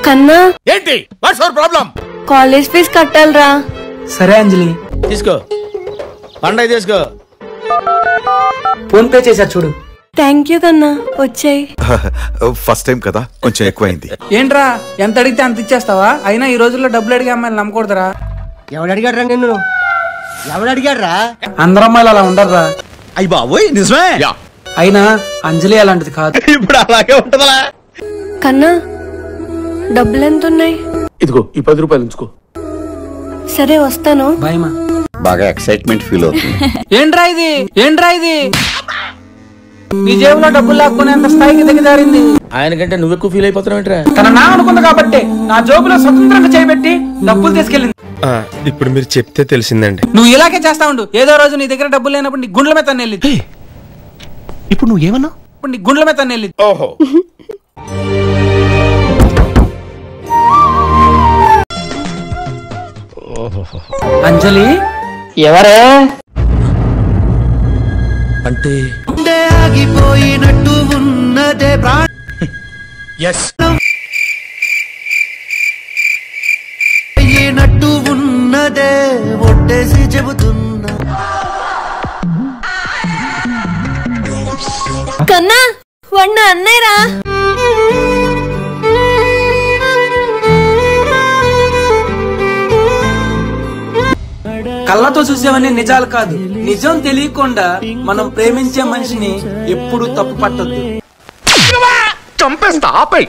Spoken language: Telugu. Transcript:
కన్నా ఏంటి what's your problem? College fees కట్టాలరా. సరే అంజలి తీసుకో, పండగ తీసుకో. ఫోన్ పే చేశా చూడు. థ్యాంక్ యూ కన్నా. వచ్చాయి. ఫస్ట్ టైం కదా కొంచెం ఎక్కువైంది. ఏంట్రా ఎంత అడిగితే అంత ఇచ్చేస్తావా? అయినా ఈ రోజుల్లో డబ్బులు అడిగే అమ్మాయిలు నమ్మకూడదురా. ఎవడు అడిగాడ్రా నిన్ను? ఎవడు అడిగాడ్రా? అందరు అమ్మాయిలు అలా ఉండరురా. అయ్యి బాబోయ్ నిజమే. అయినా అంజలి అలాంటిది కాదు. ఇప్పుడు అలాగే ఉంటదా? కన్నా డబ్బులు ఎంత ఉన్నాయి? ఇదిగో ఈ 10 రూపాయలు ఉంచుకో. సరే వస్తాను. బాయ్ మా. బాగా ఎక్సైట్మెంట్ ఫీల్ అవుతుంది. ఏంట్రా ఇది నీ జేబులో డబ్బులు లాక్కునేంత స్థాయికి దిగజారింది. ఆయన కంటే నువ్వు ఎక్కువ ఫీల్ అయిపోతున్నావు ఏంట్రా? తన నా అనుకుంది కాబట్టి నా జోబులో స్వతంత్రంగా చేయబెట్టి డబ్బులు తీసుకెళ్ళింది. ఇప్పుడు మీరు చెప్తే తెలిసిందండి. నువ్వు ఇలాగే చేస్తా ఉండు. ఏదో రోజు నీ దగ్గర డబ్బులు లేనప్పుడు నీ గుండ్ల మీద తన్నెళ్ళింది. ఇప్పుడు నువ్వు ఏమన్నా? ఇప్పుడు నీ గుండ్ల మీద తన్నెళ్ళింది. ఓహో. అంజలి ఎవరే అంటే ఆగిపోయినట్టు ఉన్నదే ప్రాణం. ఎస్ అయినట్టు ఉన్నదే ఒట్టేసి చెబుతున్నా. కన్నా వాడు అన్నయ్యరా. కళ్ళతో చూసేవన్నీ నిజాలు కాదు. నిజం తెలియకుండా మనం ప్రేమించే మనిషిని ఎప్పుడు తప్పు పట్టొద్దు. చంపేస్తా ఆపై.